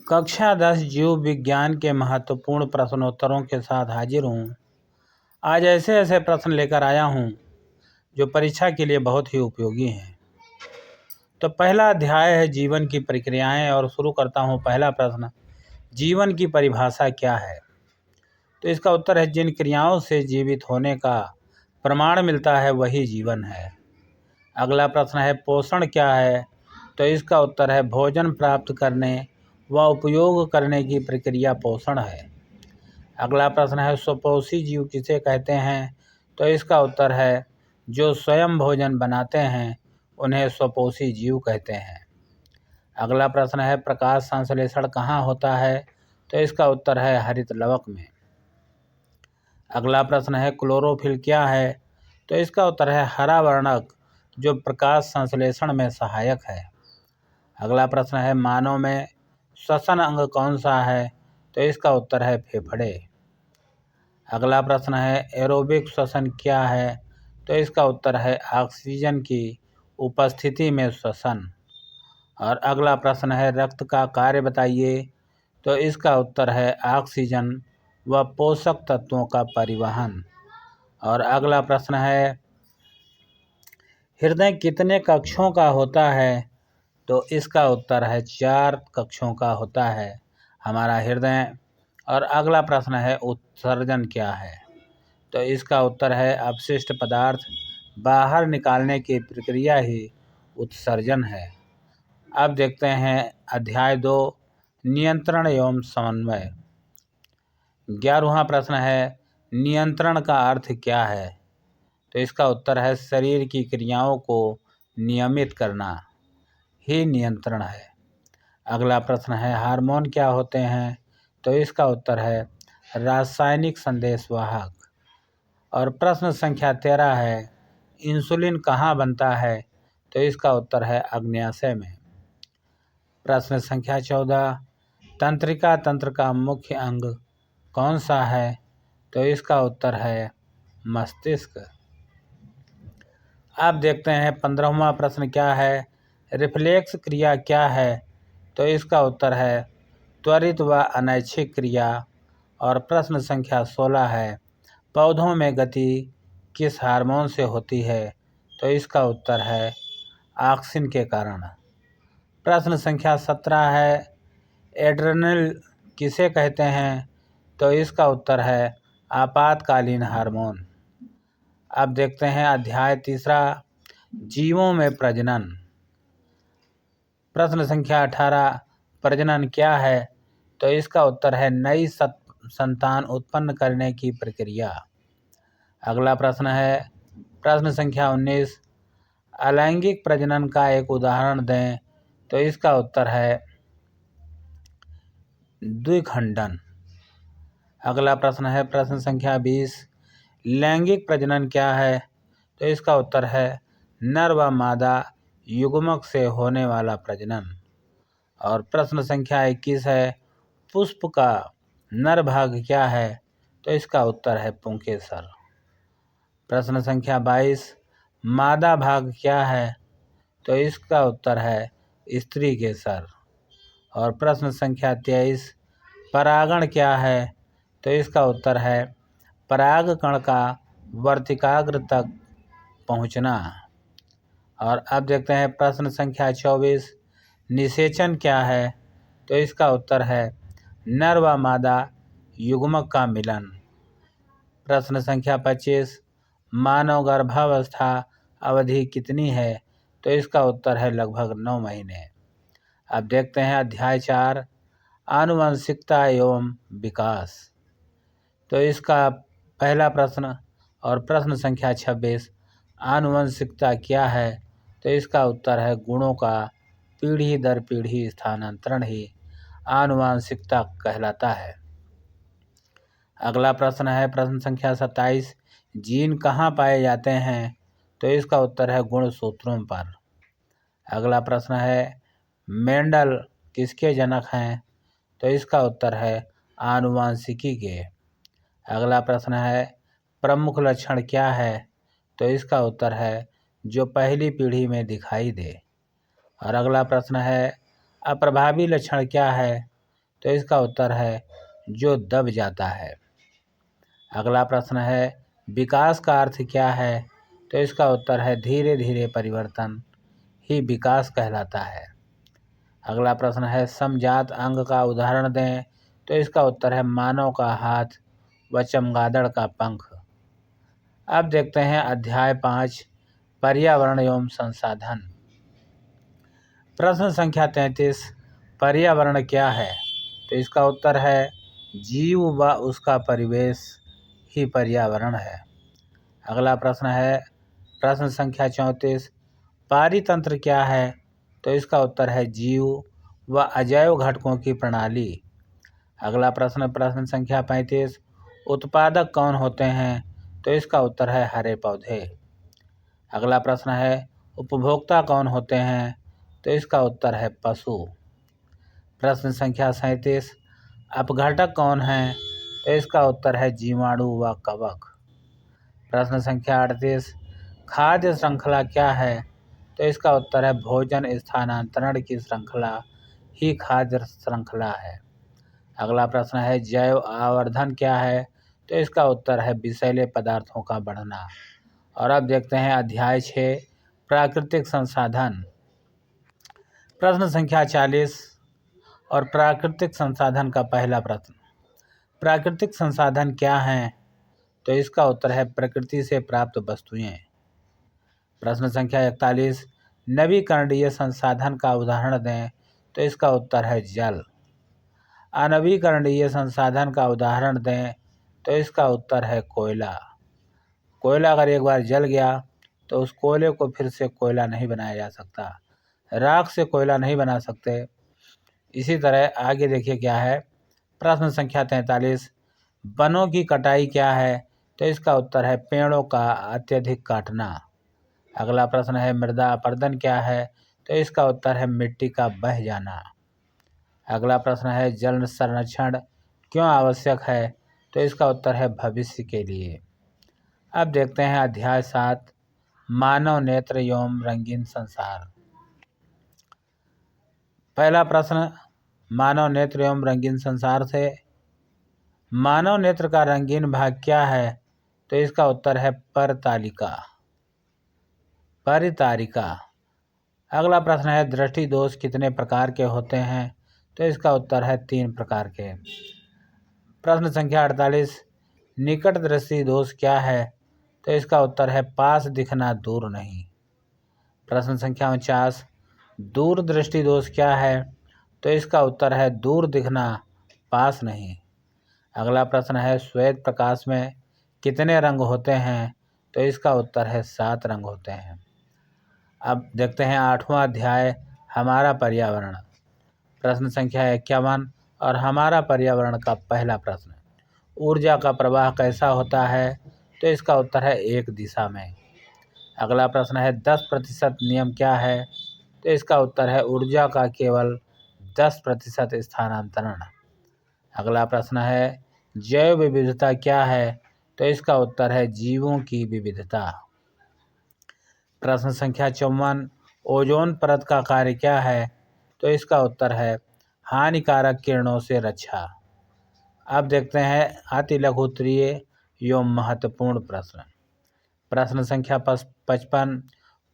कक्षा 10 जीव विज्ञान के महत्वपूर्ण प्रश्नोत्तरों के साथ हाजिर हूँ। आज ऐसे ऐसे प्रश्न लेकर आया हूँ जो परीक्षा के लिए बहुत ही उपयोगी हैं। तो पहला अध्याय है जीवन की प्रक्रियाएं और शुरू करता हूँ। पहला प्रश्न, जीवन की परिभाषा क्या है? तो इसका उत्तर है जिन क्रियाओं से जीवित होने का प्रमाण मिलता है वही जीवन है। अगला प्रश्न है पोषण क्या है? तो इसका उत्तर है भोजन प्राप्त करने व उपयोग करने की प्रक्रिया पोषण है। अगला प्रश्न है स्वपोषी जीव किसे कहते हैं? तो इसका उत्तर है जो स्वयं भोजन बनाते हैं उन्हें स्वपोषी जीव कहते हैं। अगला प्रश्न है प्रकाश संश्लेषण कहाँ होता है? तो इसका उत्तर है हरित लवक में। अगला प्रश्न है क्लोरोफिल क्या है? तो इसका उत्तर है हरा वर्णक जो प्रकाश संश्लेषण में सहायक है। अगला प्रश्न है मानव में श्वसन अंग कौन सा है? तो इसका उत्तर है फेफड़े। अगला प्रश्न है एरोबिक श्वसन क्या है? तो इसका उत्तर है ऑक्सीजन की उपस्थिति में श्वसन। और अगला प्रश्न है रक्त का कार्य बताइए। तो इसका उत्तर है ऑक्सीजन व पोषक तत्वों का परिवहन। और अगला प्रश्न है हृदय कितने कक्षों का होता है? तो इसका उत्तर है 4 कक्षों का होता है हमारा हृदय। और अगला प्रश्न है उत्सर्जन क्या है? तो इसका उत्तर है अपशिष्ट पदार्थ बाहर निकालने की प्रक्रिया ही उत्सर्जन है। अब देखते हैं अध्याय 2 नियंत्रण एवं समन्वय। 11वां प्रश्न है नियंत्रण का अर्थ क्या है? तो इसका उत्तर है शरीर की क्रियाओं को नियमित करना ही नियंत्रण है। अगला प्रश्न है हार्मोन क्या होते हैं? तो इसका उत्तर है रासायनिक संदेशवाहक। और प्रश्न संख्या 13 है इंसुलिन कहाँ बनता है? तो इसका उत्तर है अग्न्याशय में। प्रश्न संख्या 14 तंत्रिका तंत्र का मुख्य अंग कौन सा है? तो इसका उत्तर है मस्तिष्क। अब देखते हैं 15वां प्रश्न क्या है रिफ्लेक्स क्रिया क्या है? तो इसका उत्तर है त्वरित व अनैच्छिक क्रिया। और प्रश्न संख्या 16 है पौधों में गति किस हार्मोन से होती है? तो इसका उत्तर है ऑक्सिन के कारण। प्रश्न संख्या 17 है एड्रेनल किसे कहते हैं? तो इसका उत्तर है आपातकालीन हार्मोन। अब देखते हैं अध्याय 3 जीवों में प्रजनन। प्रश्न संख्या 18 प्रजनन क्या है? तो इसका उत्तर है नई संतान उत्पन्न करने की प्रक्रिया। अगला प्रश्न है प्रश्न संख्या 19 अलैंगिक प्रजनन का एक उदाहरण दें। तो इसका उत्तर है द्विखंडन। अगला प्रश्न है प्रश्न संख्या 20 लैंगिक प्रजनन क्या है? तो इसका उत्तर है नर व मादा युग्मक से होने वाला प्रजनन। और प्रश्न संख्या 21 है पुष्प का नर भाग क्या है? तो इसका उत्तर है पुंकेसर। प्रश्न संख्या 22 मादा भाग क्या है? तो इसका उत्तर है स्त्री केसर। और प्रश्न संख्या 23 परागण क्या है? तो इसका उत्तर है परागकण का वर्तिकाग्र तक पहुंचना। और अब देखते हैं प्रश्न संख्या 24 निषेचन क्या है? तो इसका उत्तर है नर व मादा युग्मक का मिलन। प्रश्न संख्या 25 मानव गर्भावस्था अवधि कितनी है? तो इसका उत्तर है लगभग 9 महीने। अब देखते हैं अध्याय 4 आनुवंशिकता एवं विकास। तो इसका पहला प्रश्न और प्रश्न संख्या 26 आनुवंशिकता क्या है? तो इसका उत्तर है गुणों का पीढ़ी दर पीढ़ी स्थानांतरण ही आनुवंशिकता कहलाता है। अगला प्रश्न है प्रश्न संख्या 27 जीन कहाँ पाए जाते हैं? तो इसका उत्तर है गुणसूत्रों पर। अगला प्रश्न है मेंडल किसके जनक हैं? तो इसका उत्तर है आनुवांशिकी के। अगला प्रश्न है प्रमुख लक्षण क्या है? तो इसका उत्तर है जो पहली पीढ़ी में दिखाई दे। और अगला प्रश्न है अप्रभावी लक्षण क्या है? तो इसका उत्तर है जो दब जाता है। अगला प्रश्न है विकास का अर्थ क्या है? तो इसका उत्तर है धीरे धीरे परिवर्तन ही विकास कहलाता है। अगला प्रश्न है समजात अंग का उदाहरण दें। तो इसका उत्तर है मानव का हाथ व चमगादड़ का पंख। अब देखते हैं अध्याय 5 पर्यावरण एवं संसाधन। प्रश्न संख्या 33 पर्यावरण क्या है? तो इसका उत्तर है जीव व उसका परिवेश ही पर्यावरण है। अगला प्रश्न है प्रश्न संख्या 34 पारितंत्र क्या है? तो इसका उत्तर है जीव व अजैव घटकों की प्रणाली। अगला प्रश्न संख्या 35 उत्पादक कौन होते हैं? तो इसका उत्तर है हरे पौधे। अगला प्रश्न है उपभोक्ता कौन होते हैं? तो इसका उत्तर है पशु। प्रश्न संख्या 37 अपघटक कौन है? तो इसका उत्तर है जीवाणु व कवक। प्रश्न संख्या 38 खाद्य श्रृंखला क्या है? तो इसका उत्तर है भोजन स्थानांतरण की श्रृंखला ही खाद्य श्रृंखला है। अगला प्रश्न है जैव आवर्धन क्या है? तो इसका उत्तर है विषैले पदार्थों का बढ़ना। और अब देखते हैं अध्याय 6 प्राकृतिक संसाधन। प्रश्न संख्या 40 और प्राकृतिक संसाधन का पहला प्रश्न प्राकृतिक संसाधन क्या हैं? तो इसका उत्तर है प्रकृति से प्राप्त वस्तुएं। प्रश्न संख्या 41 नवीकरणीय संसाधन का उदाहरण दें। तो इसका उत्तर है जल। अनवीकरणीय संसाधन का उदाहरण दें। तो इसका उत्तर है कोयला। कोयला अगर एक बार जल गया तो उस कोयले को फिर से कोयला नहीं बनाया जा सकता। राख से कोयला नहीं बना सकते। इसी तरह आगे देखिए क्या है। प्रश्न संख्या 43 वनों की कटाई क्या है? तो इसका उत्तर है पेड़ों का अत्यधिक काटना। अगला प्रश्न है मृदा अपरदन क्या है? तो इसका उत्तर है मिट्टी का बह जाना। अगला प्रश्न है जल संरक्षण क्यों आवश्यक है? तो इसका उत्तर है भविष्य के लिए। अब देखते हैं अध्याय 7 मानव नेत्र एवं रंगीन संसार। पहला प्रश्न मानव नेत्र एवं रंगीन संसार से मानव नेत्र का रंगीन भाग क्या है? तो इसका उत्तर है परतालिका परितारिका। अगला प्रश्न है दृष्टि दोष कितने प्रकार के होते हैं? तो इसका उत्तर है 3 प्रकार के। प्रश्न संख्या 48 निकट दृष्टि दोष क्या है? तो इसका उत्तर है पास दिखना दूर नहीं। प्रश्न संख्या 49 दूर दृष्टि दोष क्या है? तो इसका उत्तर है दूर दिखना पास नहीं। अगला प्रश्न है श्वेत प्रकाश में कितने रंग होते हैं? तो इसका उत्तर है 7 रंग होते हैं। अब देखते हैं 8वां अध्याय हमारा पर्यावरण। प्रश्न संख्या 51 और हमारा पर्यावरण का पहला प्रश्न ऊर्जा का प्रवाह कैसा होता है? तो इसका उत्तर है एक दिशा में। अगला प्रश्न है 10% नियम क्या है? तो इसका उत्तर है ऊर्जा का केवल 10% स्थानांतरण। अगला प्रश्न है जैव विविधता क्या है? तो इसका उत्तर है जीवों की विविधता। प्रश्न संख्या 54 ओजोन परत का कार्य क्या है? तो इसका उत्तर है हानिकारक किरणों से रक्षा। अब देखते हैं अति लघु उत्तरीय एवं महत्वपूर्ण प्रश्न। प्रश्न संख्या 55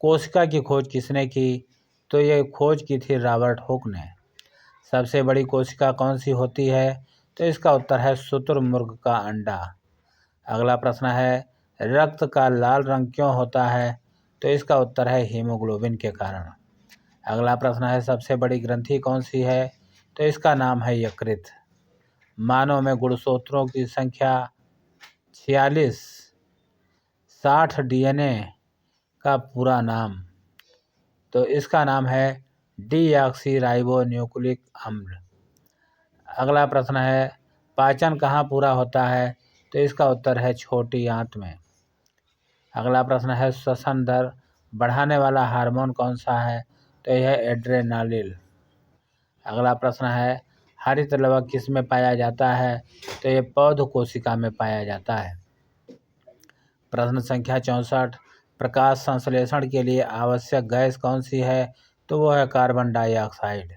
कोशिका की खोज किसने की? तो ये खोज की थी रॉबर्ट हुक ने। सबसे बड़ी कोशिका कौन सी होती है? तो इसका उत्तर है शुतुरमुर्ग का अंडा। अगला प्रश्न है रक्त का लाल रंग क्यों होता है? तो इसका उत्तर है हीमोग्लोबिन के कारण। अगला प्रश्न है सबसे बड़ी ग्रंथि कौन सी है? तो इसका नाम है यकृत। मानव में गुणसूत्रों की संख्या 46। 60 डीएनए का पूरा नाम तो इसका नाम है डीऑक्सीराइबोन्यूक्लिक अम्ल। अगला प्रश्न है पाचन कहाँ पूरा होता है? तो इसका उत्तर है छोटी आंत में। अगला प्रश्न है श्वसन दर बढ़ाने वाला हार्मोन कौन सा है? तो यह एड्रेनालिन। अगला प्रश्न है हरित लवक किस में पाया जाता है? तो यह पौध कोशिका में पाया जाता है। प्रश्न संख्या 64 प्रकाश संश्लेषण के लिए आवश्यक गैस कौन सी है? तो वह है कार्बन डाइऑक्साइड।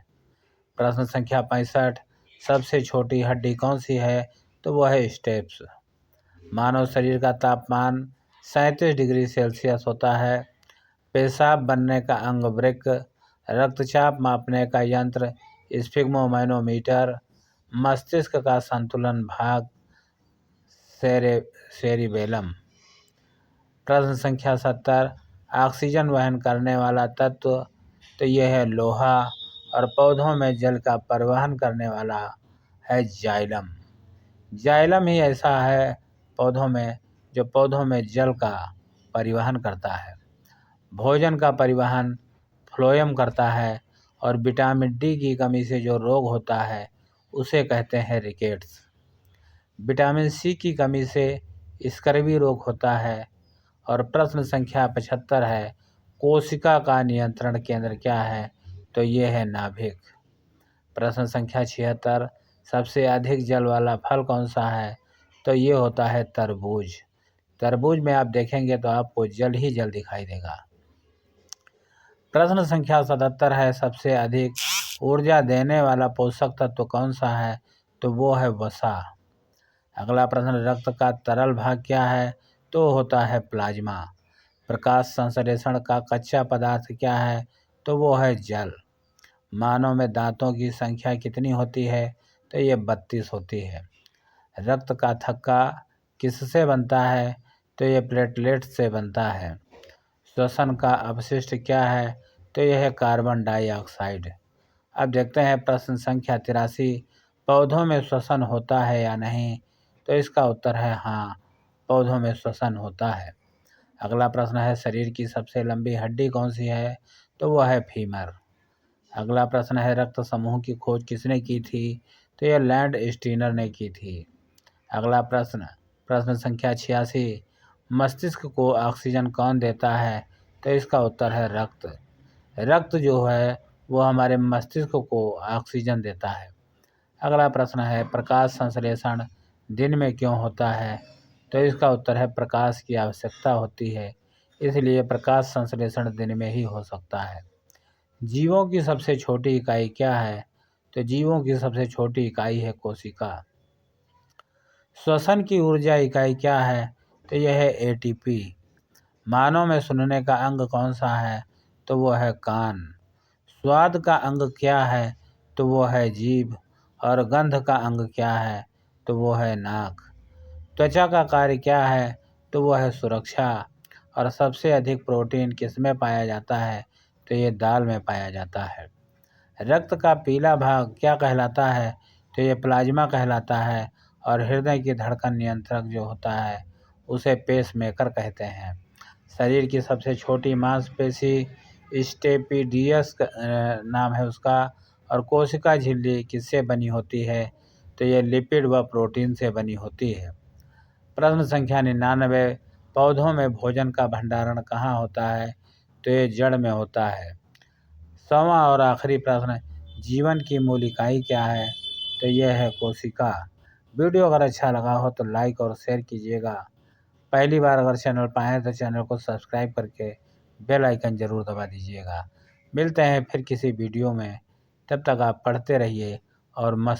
प्रश्न संख्या 65 सबसे छोटी हड्डी कौन सी है? तो वो है स्टेप्स। मानव शरीर का तापमान 37 डिग्री सेल्सियस होता है। पेशाब बनने का अंग वृक्क, रक्तचाप मापने का यंत्र स्फिग्मोमैनोमीटर, मस्तिष्क का संतुलन भाग सेरिबेलम। प्रश्न संख्या 70, ऑक्सीजन वहन करने वाला तत्व, तो यह है लोहा, और पौधों में जल का परिवहन करने वाला है जाइलम। जाइलम ही ऐसा है पौधों में जो पौधों में जल का परिवहन करता है। भोजन का परिवहन फ्लोएम करता है, और विटामिन डी की कमी से जो रोग होता है उसे कहते हैं रिकेट्स। विटामिन सी की कमी से स्कर्वी रोग होता है। और प्रश्न संख्या 75 है, कोशिका का नियंत्रण केंद्र क्या है? तो ये है नाभिक। प्रश्न संख्या 76, सबसे अधिक जल वाला फल कौन सा है? तो ये होता है तरबूज। तरबूज में आप देखेंगे तो आपको जल ही जल दिखाई देगा। प्रश्न संख्या 77 है, सबसे अधिक ऊर्जा देने वाला पोषक तत्व कौन सा है? तो वो है वसा। अगला प्रश्न, रक्त का तरल भाग क्या है? तो होता है प्लाज्मा। प्रकाश संश्लेषण का कच्चा पदार्थ क्या है? तो वो है जल। मानव में दांतों की संख्या कितनी होती है? तो ये 32 होती है। रक्त का थक्का किससे बनता है? तो ये प्लेटलेट से बनता है। श्वसन का अपशिष्ट क्या है? तो यह है कार्बन डाइऑक्साइड। अब देखते हैं प्रश्न संख्या 83, पौधों में श्वसन होता है या नहीं? तो इसका उत्तर है हाँ, पौधों में श्वसन होता है। अगला प्रश्न है, शरीर की सबसे लंबी हड्डी कौन सी है? तो वह है फीमर। अगला प्रश्न है, रक्त समूह की खोज किसने की थी? तो यह लैंड स्टीनर ने की थी। अगला प्रश्न, प्रश्न संख्या 86, मस्तिष्क को ऑक्सीजन कौन देता है? तो इसका उत्तर है रक्त। रक्त जो है वो हमारे मस्तिष्क को ऑक्सीजन देता है। अगला प्रश्न है, प्रकाश संश्लेषण दिन में क्यों होता है? तो इसका उत्तर है प्रकाश की आवश्यकता होती है, इसलिए प्रकाश संश्लेषण दिन में ही हो सकता है। जीवों की सबसे छोटी इकाई क्या है? तो जीवों की सबसे छोटी इकाई है कोशिका। श्वसन की ऊर्जा इकाई क्या है? तो यह है एटीपी। मानव में सुनने का अंग कौन सा है? तो वो है कान। स्वाद का अंग क्या है? तो वो है जीभ। और गंध का अंग क्या है? तो वो है नाक। त्वचा का कार्य क्या है? तो वो है सुरक्षा। और सबसे अधिक प्रोटीन किस में पाया जाता है? तो ये दाल में पाया जाता है। रक्त का पीला भाग क्या कहलाता है? तो ये प्लाज्मा कहलाता है। और हृदय की धड़कन नियंत्रक जो होता है उसे पेसमेकर कहते हैं। शरीर की सबसे छोटी मांसपेशी स्टेपिडियस नाम है उसका। और कोशिका झिल्ली किससे बनी होती है? तो ये लिपिड व प्रोटीन से बनी होती है। प्रश्न संख्या 99, पौधों में भोजन का भंडारण कहाँ होता है? तो ये जड़ में होता है। 100वां और आखिरी प्रश्न, जीवन की मूल इकाई क्या है? तो यह है कोशिका। वीडियो अगर अच्छा लगा हो तो लाइक और शेयर कीजिएगा। पहली बार अगर चैनल पर आए तो चैनल को सब्सक्राइब करके बेल आइकन ज़रूर दबा दीजिएगा। मिलते हैं फिर किसी वीडियो में, तब तक आप पढ़ते रहिए और मस्त